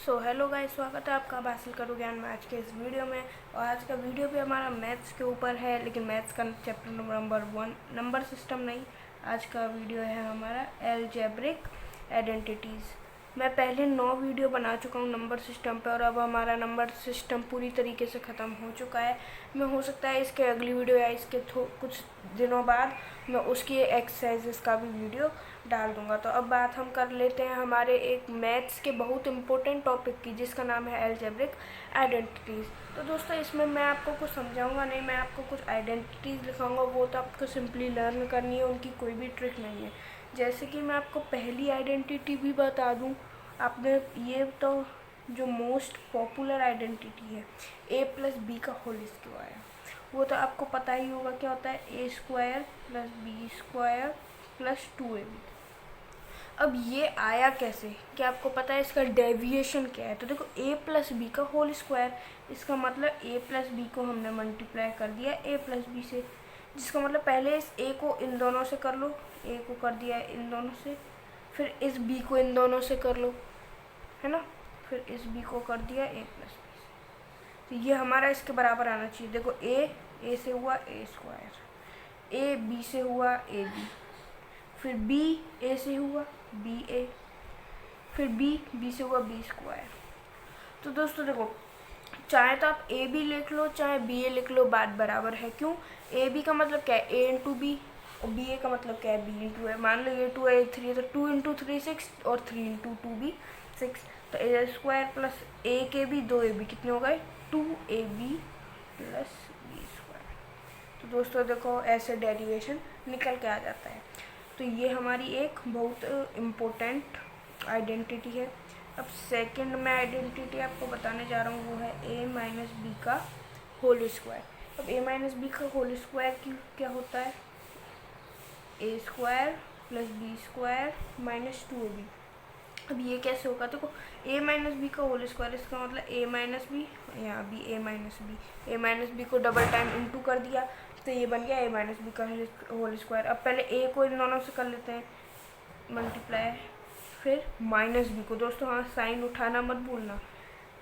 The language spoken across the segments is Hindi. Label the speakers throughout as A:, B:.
A: हेलो गाइस, स्वागत है आपका हासिल करो ज्ञान में आज के इस वीडियो में। और आज का वीडियो भी हमारा मैथ्स के ऊपर है, लेकिन मैथ्स का चैप्टर नंबर 1 नंबर सिस्टम नहीं। आज का वीडियो है हमारा अलजेब्रिक आइडेंटिटीज़। मैं पहले 9 वीडियो बना चुका हूँ नंबर सिस्टम पे, और अब हमारा नंबर सिस्टम पूरी तरीके से ख़त्म हो चुका है। मैं हो सकता है इसके अगली वीडियो या इसके कुछ दिनों बाद मैं उसकी एक्सरसाइजेस का भी वीडियो डाल दूंगा। तो अब बात हम कर लेते हैं हमारे एक मैथ्स के बहुत इंपॉर्टेंट टॉपिक की, जिसका नाम है अलजेब्रिक आइडेंटिटीज़। तो दोस्तों, इसमें मैं आपको कुछ समझाऊंगा नहीं, मैं आपको कुछ आइडेंटिटीज़ लिखाऊंगा, वो तो आपको सिंपली लर्न करनी है, उनकी कोई भी ट्रिक नहीं है। जैसे कि मैं आपको पहली आइडेंटिटी भी बता दूं, आपने ये तो जो मोस्ट पॉपुलर आइडेंटिटी है ए प्लस बी का होल स्क्वायर, वो तो आपको पता ही होगा क्या होता है, a square plus b square plus 2ab। अब ये आया कैसे, क्या आपको पता है इसका डेविएशन क्या है? तो देखो, a प्लस बी का होल स्क्वायर, इसका मतलब a प्लस बी को हमने मल्टीप्लाई कर दिया a प्लस बी से, जिसका मतलब पहले इस a को इन दोनों से कर लो, a को कर दिया इन दोनों से, फिर इस b को इन दोनों से कर लो, है ना, फिर इस b को कर दिया a प्लस बी से। तो ये हमारा इसके बराबर आना चाहिए। देखो, a से हुआ a स्क्वायर, a b से हुआ a b, फिर b a से हुआ बी ए, फिर बी से हुआ बी स्क्वायर। तो दोस्तों देखो, चाहे तो आप ए बी लिख लो चाहे बी ए लिख लो, बात बराबर है। क्यों? ए बी का मतलब क्या है, ए इंटू बी, और बी ए का मतलब क्या है, बी इंटू ए। मान लो ये 2 ए 3 है, तो 2 इंटू 3 6, और 3 इंटू 2 भी 6। तो ए स्क्वायर प्लस ए के बी 2ab कितने हो गए, 2ab प्लस बी स्क्वायर। तो दोस्तों देखो, ऐसे डेरिवेशन निकल के आ जाता है। तो ये हमारी एक बहुत इम्पोर्टेंट आइडेंटिटी है। अब सेकंड में आइडेंटिटी आपको बताने जा रहा हूँ, वो है a माइनस बी का होल स्क्वायर। अब a माइनस बी का होल स्क्वायर की क्या होता है, a square plus b square minus 2ab। अब ये कैसे होगा, देखो a माइनस बी का होल स्क्वायर, इसका मतलब a माइनस बी, यहाँ भी a माइनस बी को डबल टाइम इंटू कर दिया, तो ये बन गया a माइनस बी का होल स्क्वायर। अब पहले a को इन दोनों से कर लेते हैं मल्टीप्लाई, फिर माइनस बी को। दोस्तों हाँ, साइन उठाना मत भूलना।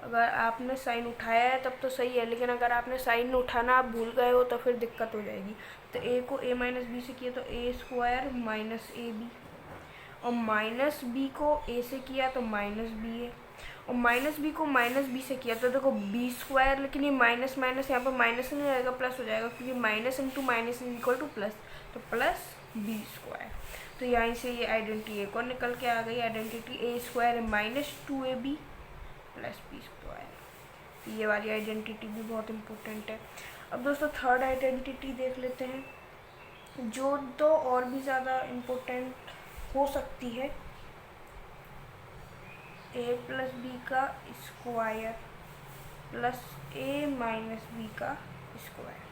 A: अगर आपने साइन उठाया है तब तो सही है, लेकिन अगर आपने साइन उठाना आप भूल गए हो तो फिर दिक्कत हो जाएगी। तो a को a माइनस बी से किया तो a square minus a b, और माइनस बी को a से किया तो माइनस बी ए, और माइनस बी को माइनस बी से किया तो देखो बी स्क्वायर, लेकिन ये माइनस माइनस यहाँ पर माइनस नहीं आएगा, प्लस हो जाएगा, क्योंकि minus into minus is equal two plus, तो प्लस बी स्क्वायर। तो यहाँ से ये आइडेंटिटी एक और निकल के आ गई, identity a square minus 2ab plus b square. ये वाली आइडेंटिटी भी बहुत इंपॉर्टेंट है। अब दोस्तों थर्ड आइडेंटिटी देख लेते हैं, जो तो और भी ज़्यादा इम्पोर्टेंट हो सकती है, a प्लस बी का square plus a minus b का स्क्वायर।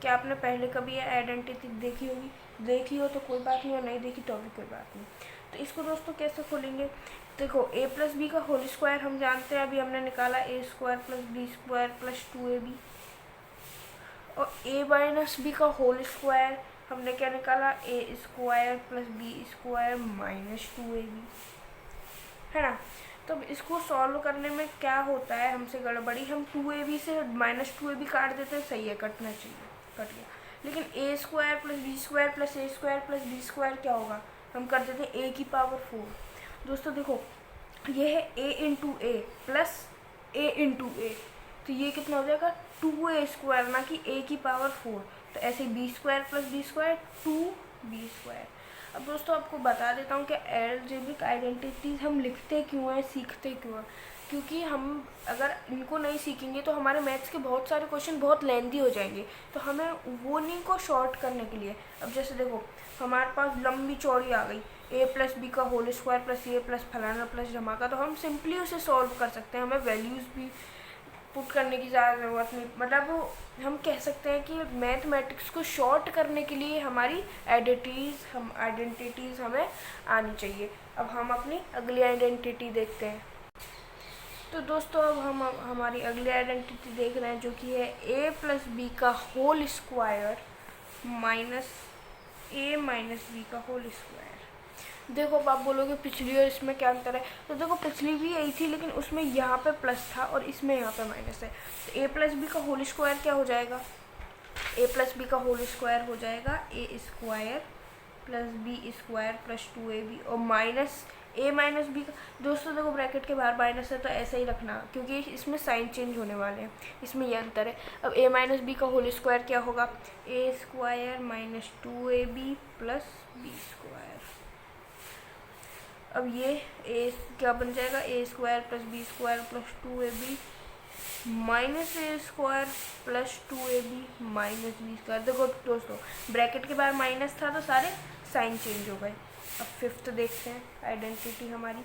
A: क्या आपने पहले कभी ये आइडेंटिटी देखी होगी? देखी हो तो कोई बात नहीं, और नहीं देखी तो भी कोई बात नहीं। तो इसको दोस्तों कैसे खोलेंगे, देखो a प्लस बी का होल स्क्वायर हम जानते हैं, अभी हमने निकाला a square plus b square plus 2ab, और a माइनस बी का होल स्क्वायर हमने क्या निकाला, a square plus b square minus 2ab, है ना। तो इसको सॉल्व करने में क्या होता है हमसे गड़बड़ी, हम 2ab से माइनस 2ab काट देते हैं, सही है, कटना चाहिए, कट गया। लेकिन a square plus b square plus a square plus b square क्या होगा, हम कर देते हैं a की पावर 4। दोस्तों देखो, ये है a into a plus a into a, तो ये कितना हो जाएगा 2a स्क्वायर, ना कि a की पावर 4। तो ऐसे b square plus b square 2b square. अब दोस्तों आपको बता देता हूँ कि अलजेब्रिक आइडेंटिटीज़ हम लिखते क्यों हैं, सीखते क्यों हैं, क्योंकि हम अगर इनको नहीं सीखेंगे तो हमारे मैथ्स के बहुत सारे क्वेश्चन बहुत लेंदी हो जाएंगे। तो हमें वो नहीं को शॉर्ट करने के लिए, अब जैसे देखो हमारे पास लंबी चौड़ी आ गई, a प्लस बी का होल स्क्वायर प्लस ए प्लस फलाना प्लस धमाका, तो हम सिंपली उसे सॉल्व कर सकते हैं, हमें वैल्यूज़ भी पुट करने की ज़्यादा ज़रूरत नहीं। मतलब हम कह सकते हैं कि मैथमेटिक्स को शॉर्ट करने के लिए हमारी आइडेंटिटीज़ हमें आनी चाहिए। अब हम अपनी अगली आइडेंटिटी देखते हैं। तो दोस्तों अब हम हमारी अगली आइडेंटिटी देख रहे हैं, जो कि है a प्लस बी का whole square minus a minus b का होल स्क्वायर। देखो अब आप बोलोगे पिछली और इसमें क्या अंतर है, तो देखो पिछली भी यही थी लेकिन उसमें यहाँ पे प्लस था और इसमें यहाँ पे माइनस है। तो ए प्लस बी का होल स्क्वायर क्या हो जाएगा, ए प्लस बी का होल स्क्वायर हो जाएगा a square plus b square plus 2ab और माइनस ए माइनस बी का। दोस्तों देखो ब्रैकेट के बाहर माइनस है तो ऐसा ही रखना क्योंकि इसमें साइन चेंज होने वाले हैं, इसमें ये अंतर है। अब ए माइनस बी का होल स्क्वायर क्या होगा, a square minus 2ab plus b square. अब ये ए क्या बन जाएगा, a square plus b square plus 2ab minus a square plus 2ab minus b square. देखो दोस्तों ब्रैकेट के बाहर माइनस था तो सारे साइन चेंज हो गए। अब फिफ्थ देखते हैं आइडेंटिटी हमारी,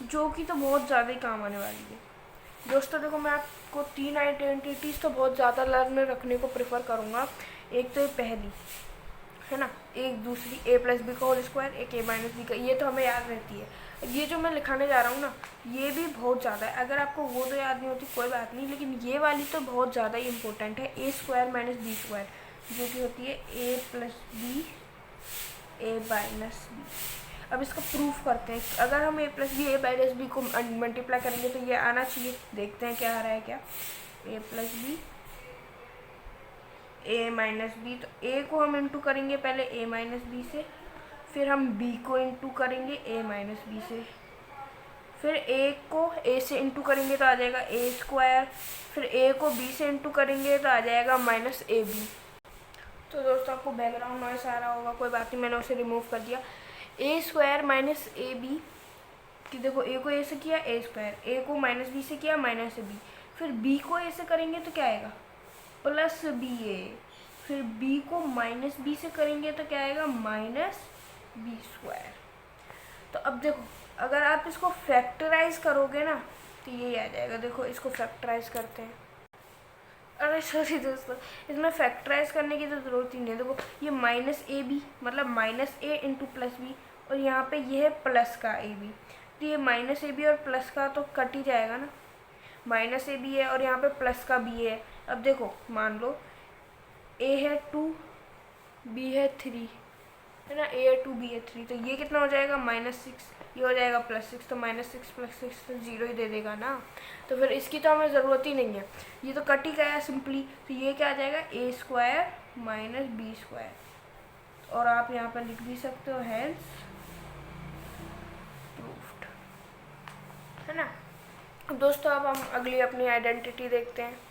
A: जो कि तो बहुत ज़्यादा ही काम आने वाली है। दोस्तों देखो मैं आपको 3 आइडेंटिटीज़ तो बहुत ज़्यादा लर्न रखने को प्रेफर करूँगा। एक तो ये पहली है ना, एक दूसरी ए प्लस बी का होल स्क्वायर, एक ए माइनस बी का, ये तो हमें याद रहती है। ये जो मैं लिखाने जा रहा हूँ ना ये भी बहुत ज़्यादा है, अगर आपको वो तो याद नहीं होती कोई बात नहीं, लेकिन ये वाली तो बहुत ज़्यादा ही इंपॉर्टेंट है, a square minus b square, जो कि होती है a plus B A minus B. अब इसका प्रूफ करते हैं, अगर हम ए प्लस बी ए माइनस बी को मल्टीप्लाई करेंगे तो ये आना चाहिए, देखते हैं क्या आ रहा है। क्या ए प्लस बी ए माइनस बी, तो ए को हम इंटू करेंगे पहले ए माइनस बी से, फिर हम बी को इंटू करेंगे ए माइनस बी से, फिर ए को ए से इंटू करेंगे तो आ जाएगा ए स्क्वायर, फिर ए को बी से इंटू करेंगे तो आ जाएगा माइनस ए बी। तो दोस्तों आपको बैकग्राउंड नॉइस आ रहा होगा, कोई बात नहीं, मैंने उसे रिमूव कर दिया। ए स्क्वायर माइनस ए बी कि देखो ए को ए से किया ए स्क्वायर, ए को माइनस बी से किया माइनस ए बी, फिर बी को ए से करेंगे तो क्या आएगा प्लस बी ए, फिर बी को माइनस बी से करेंगे तो क्या आएगा माइनस बी स्क्वायर। तो अब देखो अगर आप इसको फैक्टराइज करोगे ना तो यही आ जाएगा। देखो इसको फैक्टराइज करते हैं, अरे सॉरी दोस्तों इसमें फैक्टराइज करने की तो ज़रूरत ही नहीं है। देखो ये माइनस ए बी मतलब माइनस ए इंटू प्लस बी, और यहाँ पे ये है प्लस का ए बी, तो ये माइनस ए बी और प्लस का तो कट ही जाएगा ना, माइनस ए बी है और यहाँ पे प्लस का बी है। अब देखो मान लो ए है 2 बी है 3 है ना, ए है 2 बी है 3, तो ये कितना हो जाएगा -6, ये हो जाएगा +6, तो -6 + 6 तो 0 ही दे देगा ना, तो फिर इसकी तो हमें ज़रूरत ही नहीं है, ये तो कट ही गया सिंपली। तो ये क्या आ जाएगा a square minus b square, और आप यहाँ पर लिख भी सकते हो हेंस प्रूफ्ड, है ना। अब दोस्तों अब हम अगली अपनी आइडेंटिटी देखते हैं।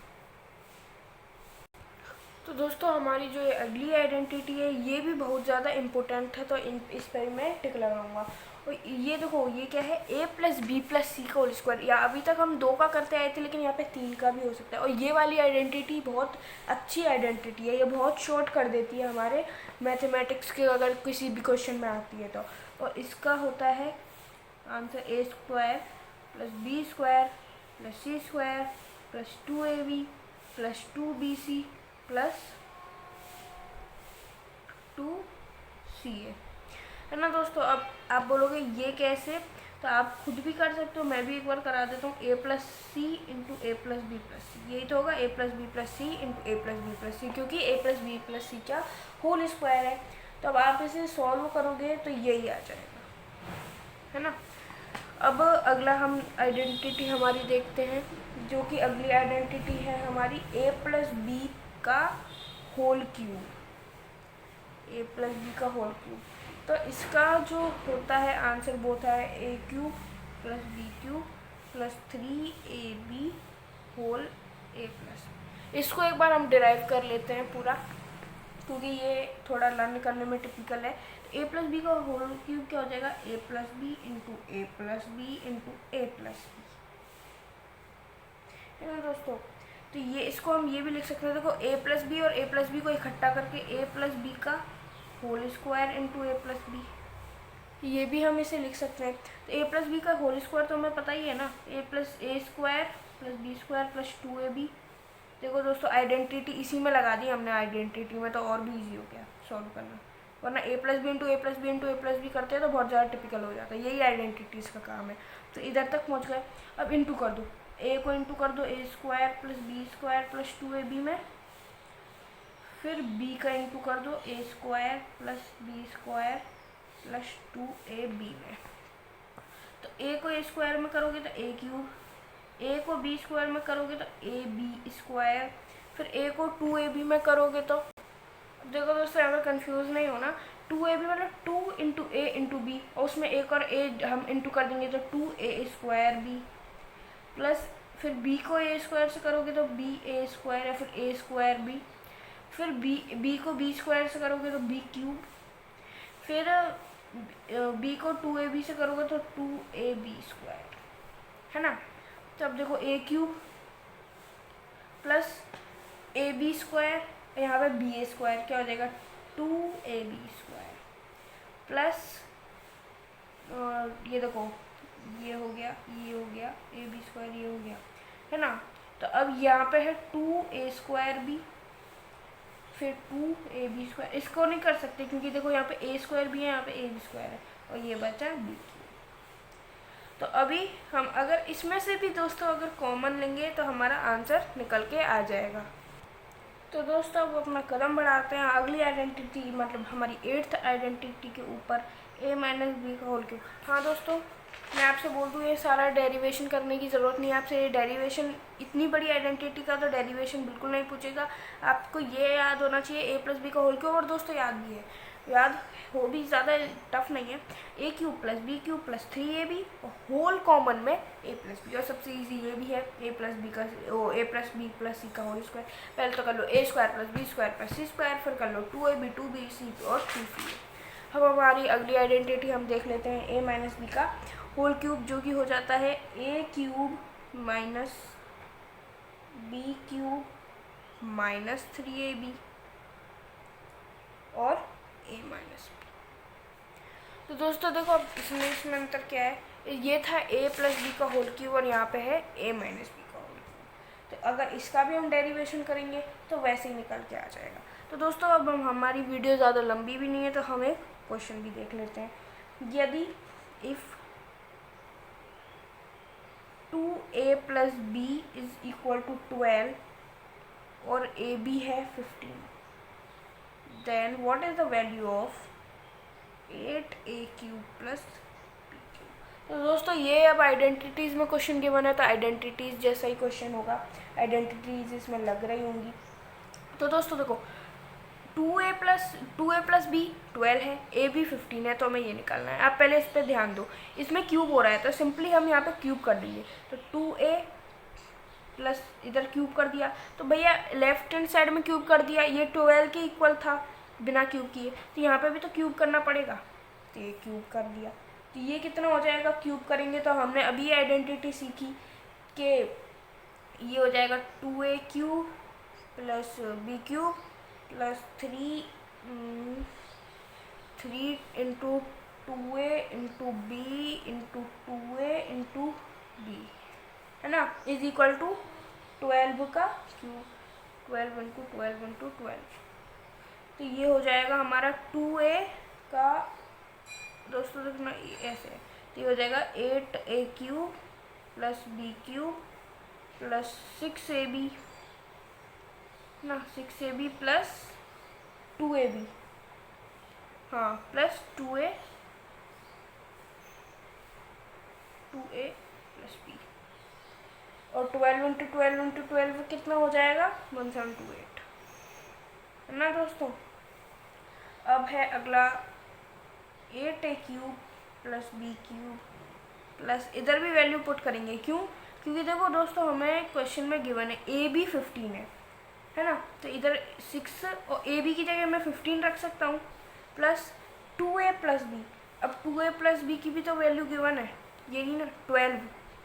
A: तो दोस्तों हमारी जो अगली आइडेंटिटी है ये भी बहुत ज़्यादा इम्पोर्टेंट है, तो इस पर मैं टिक लगाऊंगा। और ये देखो ये क्या है a plus b plus c का होल स्क्वायर, या अभी तक हम 2 का करते आए थे लेकिन यहाँ पे 3 का भी हो सकता है। और ये वाली आइडेंटिटी बहुत अच्छी आइडेंटिटी है, ये बहुत शॉर्ट कर देती है हमारे मैथमेटिक्स के अगर किसी भी क्वेश्चन में आती है तो। और इसका होता है answer a square plus b square plus c square plus 2ab plus 2bc plus 2ca, है ना दोस्तों। अब आप बोलोगे ये कैसे, तो आप खुद भी कर सकते हो, मैं भी एक बार करा देता हूँ। ए plus C into a plus b plus सी, यही तो होगा ए plus b plus C into a plus b plus सी, क्योंकि ए प्लस बी प्लस सी का होल स्क्वायर है। तो अब आप इसे सॉल्व करोगे तो यही आ जाएगा, है ना। अब अगला हम आइडेंटिटी हमारी देखते हैं, जो कि अगली आइडेंटिटी है हमारी ए प्लस बी का whole cube, a plus b का होल क्यूब। तो इसका जो होता है आंसर वो होता है a cube plus b cube plus 3ab whole a plus. इसको एक बार हम डिराइव कर लेते हैं पूरा, क्योंकि ये थोड़ा लर्न करने में टिपिकल है। तो ए प्लस बी का होल क्यूब क्या हो जाएगा a plus B into a plus B into a plus B, है ना दोस्तों। तो ये इसको हम ये भी लिख सकते हैं, देखो ए प्लस बी और ए प्लस बी को इकट्ठा करके ए प्लस बी का whole square into a plus b, ये भी हम इसे लिख सकते हैं। तो ए प्लस बी का होल स्क्वायर तो हमें पता ही है ना, a square plus b square plus 2ab। देखो दोस्तों आइडेंटिटी इसी में लगा दी हमने, आइडेंटिटी में तो और भी इजी हो गया सॉल्व करना, वरना ए plus B into a plus B into a plus B करते हैं तो बहुत ज़्यादा टिपिकल हो जाता है। यही आइडेंटिटीज़ का काम है। तो इधर तक पहुँच गए, अब इंटू कर दो, ए को इंटू कर दो a square plus b square plus 2ab में, फिर बी का इंटू कर दो a square plus b square plus 2ab में। तो a को a स्क्वायर में करोगे तो a क्यूब, a को b स्क्वायर में करोगे तो ab स्क्वायर, फिर a को 2ab में करोगे तो देखो दोस्तों अगर कंफ्यूज नहीं होना, 2ab मतलब 2 इंटू ए इंटू बी, और उसमें एक और a हम इंटू कर देंगे तो 2a स्क्वायर b, प्लस फिर b को a स्क्वायर से करोगे तो ba स्क्वायर या फिर a स्क्वायर b, फिर b को b स्क्वायर से करोगे तो b क्यूब, फिर b को 2ab से करोगे तो 2ab स्क्वायर, है ना। तो अब देखो a cube plus ab square, यहाँ पे ba स्क्वायर क्या हो जाएगा 2ab स्क्वायर, प्लस ये देखो ये हो गया, ये हो गया ab स्क्वायर, ये हो गया, है ना। तो अब यहाँ पे है 2a स्क्वायर b, फिर 2ab स्क्वायर, इसको नहीं कर सकते क्योंकि देखो यहाँ पे a स्क्वायर भी है, यहाँ पे ab स्क्वायर है, और ये बचा b। तो अभी हम अगर इसमें से भी दोस्तों अगर कॉमन लेंगे तो हमारा आंसर निकल के आ जाएगा। तो दोस्तों अब अपना कदम बढ़ाते हैं अगली आइडेंटिटी, मतलब हमारी 8th आइडेंटिटी के ऊपर, a माइनस बी का होल क्यूब। हाँ दोस्तों मैं आपसे बोल दूँ ये सारा डेरिवेशन करने की ज़रूरत नहीं है आपसे, ये डेरिवेशन इतनी बड़ी आइडेंटिटी का तो डेरिवेशन बिल्कुल नहीं पूछेगा, आपको ये याद होना चाहिए a प्लस बी का होल क्यूब, और दोस्तों याद भी है, याद हो भी ज़्यादा टफ नहीं है, a cube plus b cube plus 3ab whole common में a प्लस बी, और सबसे इजी ये भी है a प्लस बी का a plus b plus c का होल स्क्वायर। पहले तो कर लो a square plus b square plus c square, फिर कर लो 2ab 2bc और 2ca। अब हमारी अगली आइडेंटिटी हम देख लेते हैं a माइनस बी का होल क्यूब, जो कि हो जाता है a cube minus b cube minus 3ab और a माइनस बी। तो दोस्तों देखो अब इसमें अंतर क्या है, ये था a प्लस बी का होल क्यूब और यहाँ पे है a माइनस बी का होल क्यूब। तो अगर इसका भी हम डेरिवेशन करेंगे तो वैसे ही निकल के आ जाएगा। तो दोस्तों अब हमारी वीडियो ज़्यादा लंबी भी नहीं है, तो हम एक क्वेश्चन भी देख लेते हैं। यदि if 2a plus b is equal to 12 और ए बी है 15, then what is the value of 8a cube plus b cube. तो दोस्तों ये अब आइडेंटिटीज़ में क्वेश्चन गिवन है, तो आइडेंटिटीज़ जैसा ही क्वेश्चन होगा, आइडेंटिटीज़ इसमें लग रही होंगी। तो दोस्तों देखो 2a प्लस बी 12 है, a भी 15 है, तो हमें ये निकालना है। आप पहले इस पर ध्यान दो, इसमें क्यूब हो रहा है तो सिंपली हम यहाँ पे क्यूब कर देंगे, तो 2a प्लस इधर क्यूब कर दिया, तो भैया लेफ्ट हैंड साइड में क्यूब कर दिया, ये 12 के इक्वल था बिना क्यूब किए, तो यहाँ पे भी तो क्यूब करना पड़ेगा, तो ये क्यूब कर दिया। तो ये कितना हो जाएगा क्यूब करेंगे, तो हमने अभी आइडेंटिटी सीखी कि ये हो जाएगा 2a cube plus b cube plus 3 into 2a into b into 2a into b, है ना, इज इक्वल टू 12 का क्यूब, 12 इंटू 12 इंटू 12। तो ये हो जाएगा हमारा 2a का दोस्तों देखना ऐसे, तो ये हो जाएगा 8a cube plus b cube plus 6ab ना, 6ab प्लस 2ab, हाँ प्लस 2a प्लस b, और 12 इंटू 12 इंटू 12 कितना हो जाएगा 1728, है ना दोस्तों। अब है अगला 8a cube plus b cube plus, इधर भी वैल्यू पुट करेंगे, क्यों, क्योंकि देखो दोस्तों हमें क्वेश्चन में गिवन है a भी 15 है ना, तो इधर 6 और a b की जगह मैं 15 रख सकता हूँ, प्लस 2a प्लस बी। अब 2a प्लस बी की भी तो वैल्यू गिवन है, यही ना 12,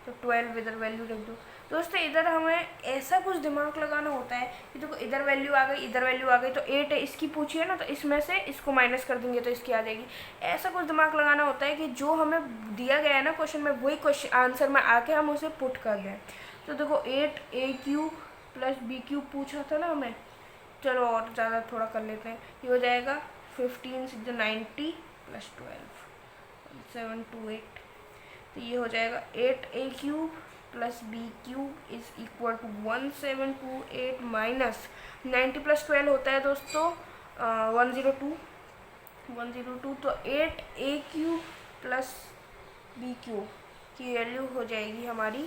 A: तो 12 इधर वैल्यू रख दो। दोस्तों इधर हमें ऐसा कुछ दिमाग लगाना होता है कि देखो इधर वैल्यू आ गई, इधर वैल्यू आ गई, तो 8 है, इसकी पूछिए ना, तो इसमें से इसको माइनस कर देंगे तो इसकी आ जाएगी। ऐसा कुछ दिमाग लगाना होता है कि जो हमें दिया गया है ना क्वेश्चन में, वही क्वेश्चन आंसर में आके हम उसे पुट कर दें। तो देखो 8a cube plus b cube पूछा था ना हमें, चलो और ज़्यादा थोड़ा कर लेते हैं, ये हो जाएगा 15 6 90 प्लस 12 728, तो ये हो जाएगा 8a cube plus b cube is equal to 1728 minus 90 plus 12 होता है दोस्तों 102, 102 तो 8a³ प्लस b³ की वैल्यू हो जाएगी हमारी।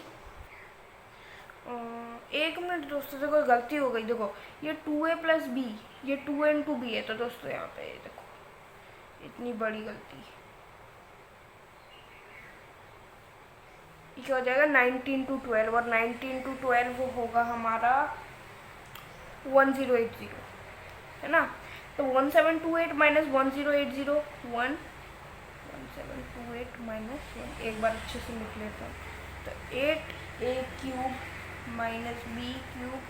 A: एक मिनट दोस्तों, देखो गलती हो गई। देखो ये 2a प्लस b, ये 2 इंटू बी है। तो दोस्तों यहाँ पे देखो इतनी बड़ी गलती, क्या हो जाएगा 19 टू 12, और 19 टू 12 वो होगा हमारा 1080, है ना। तो 1728 माइनस 1080 1728 माइनस 1, एक बार अच्छे से लिख लेता हूँ। तो 8a³ minus b³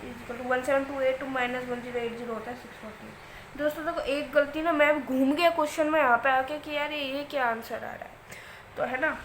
A: is 1728 minus 1080 होता है 640। दोस्तों देखो एक गलती ना, मैं घूम गया क्वेश्चन में यहाँ पे आके कि यार ये क्या आंसर आ रहा है, तो है ना।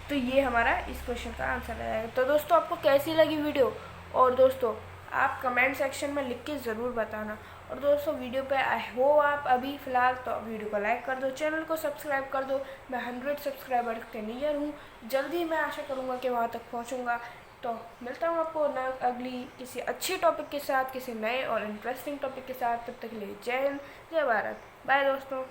A: तो ये हमारा इस क्वेश्चन का आंसर आएगा। तो दोस्तों आपको कैसी लगी वीडियो, और दोस्तों आप कमेंट सेक्शन में लिख के ज़रूर बताना। और दोस्तों वीडियो पे हो आप अभी फ़िलहाल तो वीडियो को लाइक कर दो, चैनल को सब्सक्राइब कर दो। मैं 100 सब्सक्राइबर के नियर हूँ, जल्दी मैं आशा करूँगा कि वहाँ तक पहुँचूँगा। तो मिलता हूँ आपको ना अगली किसी अच्छी टॉपिक के साथ, किसी नए और इंटरेस्टिंग टॉपिक के साथ। तब तक के लिए जय हिंद, जय भारत, बाय दोस्तों।